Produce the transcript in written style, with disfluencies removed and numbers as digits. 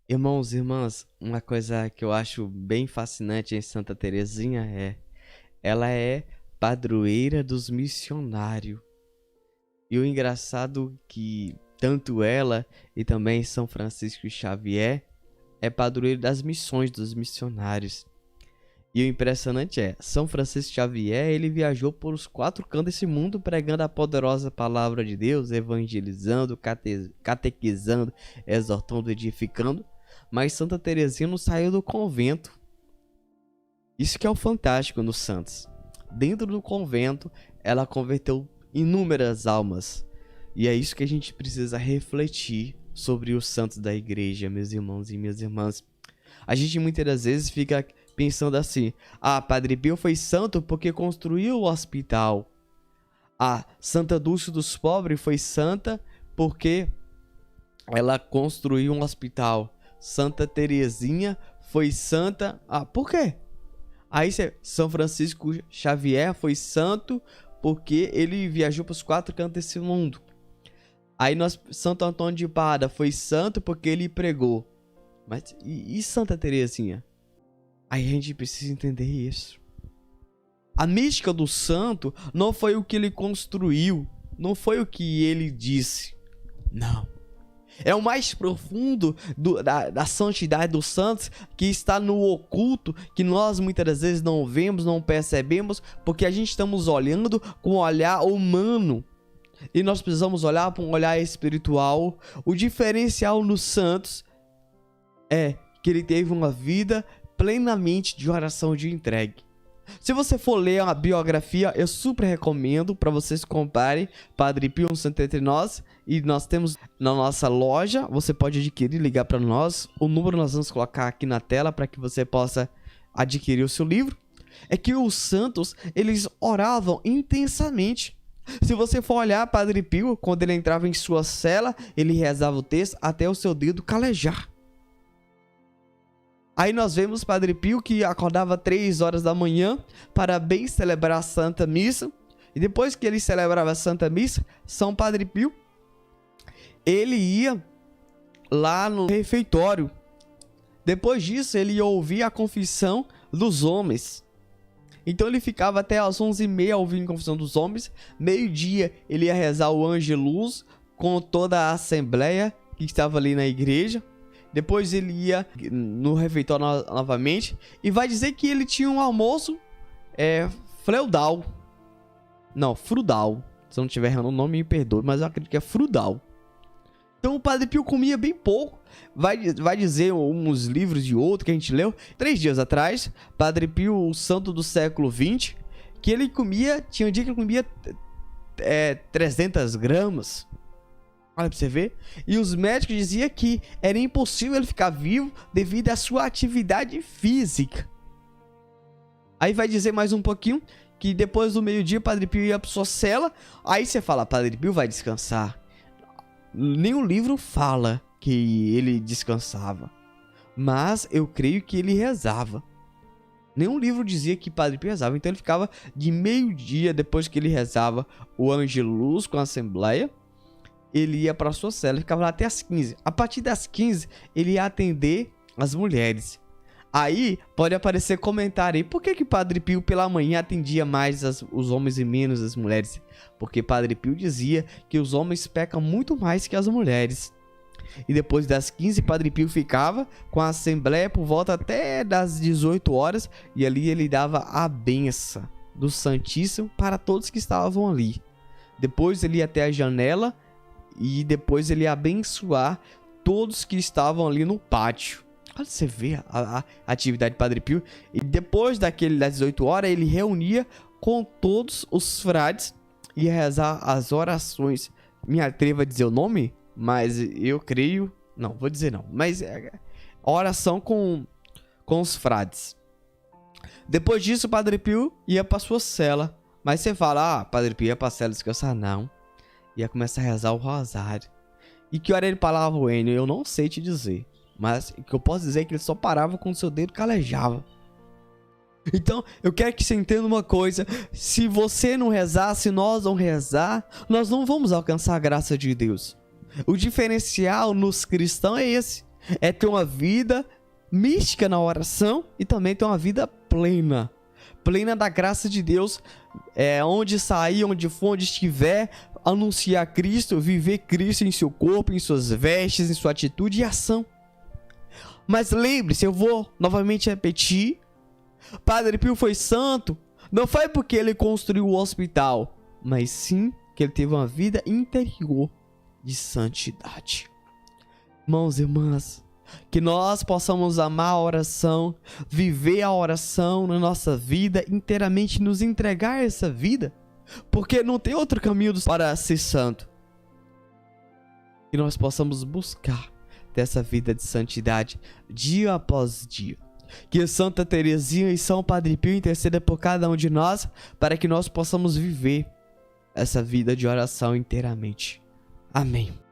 Irmãos e irmãs, uma coisa que eu acho bem fascinante em Santa Teresinha ela é padroeira dos missionários. E o engraçado que tanto ela e também São Francisco Xavier é padroeiro das missões dos missionários. E o impressionante é, São Francisco Xavier, ele viajou por os quatro cantos desse mundo pregando a poderosa palavra de Deus, evangelizando, catequizando, exortando, edificando. Mas Santa Teresinha não saiu do convento. Isso que é o fantástico nos santos. Dentro do convento, ela converteu inúmeras almas. E é isso que a gente precisa refletir sobre os santos da igreja, meus irmãos e minhas irmãs. A gente muitas das vezes fica pensando assim: ah, Padre Pio foi santo porque construiu o hospital. Ah, Santa Dulce dos Pobres foi santa porque ela construiu um hospital. Santa Teresinha foi santa. Ah, por quê? Aí São Francisco Xavier foi santo porque ele viajou para os quatro cantos desse mundo. Aí Santo Antônio de Pada foi santo porque ele pregou. Mas e Santa Teresinha? Aí a gente precisa entender isso. A mística do santo não foi o que ele construiu, não foi o que ele disse. Não. É o mais profundo da santidade dos santos, que está no oculto, que nós muitas das vezes não vemos, não percebemos, porque a gente estamos olhando com um olhar humano. E nós precisamos olhar para um olhar espiritual. O diferencial nos santos é que ele teve uma vida plenamente de oração de entregue. Se você for ler a biografia, eu super recomendo para vocês comprarem Padre Pio, um santo entre nós. E nós temos na nossa loja, você pode adquirir, ligar para nós. O número nós vamos colocar aqui na tela para que você possa adquirir o seu livro. É que os santos, eles oravam intensamente. Se você for olhar Padre Pio, quando ele entrava em sua cela, ele rezava o texto até o seu dedo calejar. Aí nós vemos Padre Pio que acordava 3 horas da manhã para bem celebrar a Santa Missa. E depois que ele celebrava a Santa Missa, São Padre Pio, ele ia lá no refeitório. Depois disso, ele ouvia a confissão dos homens. Então ele ficava até às 11h30 ouvindo a confissão dos homens. Meio-dia, ele ia rezar o Angelus com toda a assembleia que estava ali na igreja. Depois ele ia no refeitório novamente. E vai dizer que ele tinha um almoço feudal. Não, frudal. Se eu não estiver errando o nome, me perdoe, mas eu acredito que é frudal. Então o Padre Pio comia bem pouco. Vai dizer uns livros de outro que a gente leu 3 dias atrás. Padre Pio, o santo do século XX, que ele comia, tinha um dia que ele comia 300 gramas. Olha pra você ver. E os médicos diziam que era impossível ele ficar vivo devido à sua atividade física. Aí vai dizer mais um pouquinho que depois do meio-dia Padre Pio ia pra sua cela. Aí você fala, Padre Pio vai descansar. Nenhum livro fala que ele descansava. Mas eu creio que ele rezava. Nenhum livro dizia que Padre Pio rezava. Então ele ficava de meio-dia, depois que ele rezava o Angelus com a Assembleia, ele ia para sua cela, ficava lá até as 15. A partir das 15, ele ia atender as mulheres. Aí pode aparecer comentário aí: por que Padre Pio pela manhã atendia mais os homens e menos as mulheres? Porque Padre Pio dizia que os homens pecam muito mais que as mulheres. E depois das 15, Padre Pio ficava com a assembleia por volta até das 18 horas. E ali ele dava a benção do Santíssimo para todos que estavam ali. Depois ele ia até a janela e depois ele ia abençoar todos que estavam ali no pátio. Olha, você vê a atividade de Padre Pio. E depois das 18 horas, ele reunia com todos os frades e ia rezar as orações. Me atrevo a dizer o nome, mas eu creio... Não, vou dizer não. Mas oração com os frades. Depois disso, Padre Pio ia para sua cela. Mas você fala, Padre Pio ia para a cela descansar? Não. Ia começar a rezar o rosário. E que hora ele falava o N? Eu não sei te dizer. Mas o que eu posso dizer é que ele só parava quando seu dedo calejava. Então, eu quero que você entenda uma coisa. Se você não rezar, se nós não rezar, nós não vamos alcançar a graça de Deus. O diferencial nos cristãos é esse. é ter uma vida mística na oração e também ter uma vida plena. Plena da graça de Deus, onde sair, onde for, onde estiver, anunciar Cristo, viver Cristo em seu corpo, em suas vestes, em sua atitude e ação. Mas lembre-se, eu vou novamente repetir, Padre Pio foi santo, não foi porque ele construiu o hospital, mas sim que ele teve uma vida interior de santidade. Irmãos e irmãs, que nós possamos amar a oração, viver a oração na nossa vida, inteiramente nos entregar a essa vida, porque não tem outro caminho para ser santo. Que nós possamos buscar dessa vida de santidade dia após dia. Que Santa Teresinha e São Padre Pio intercedam por cada um de nós, para que nós possamos viver essa vida de oração inteiramente. Amém.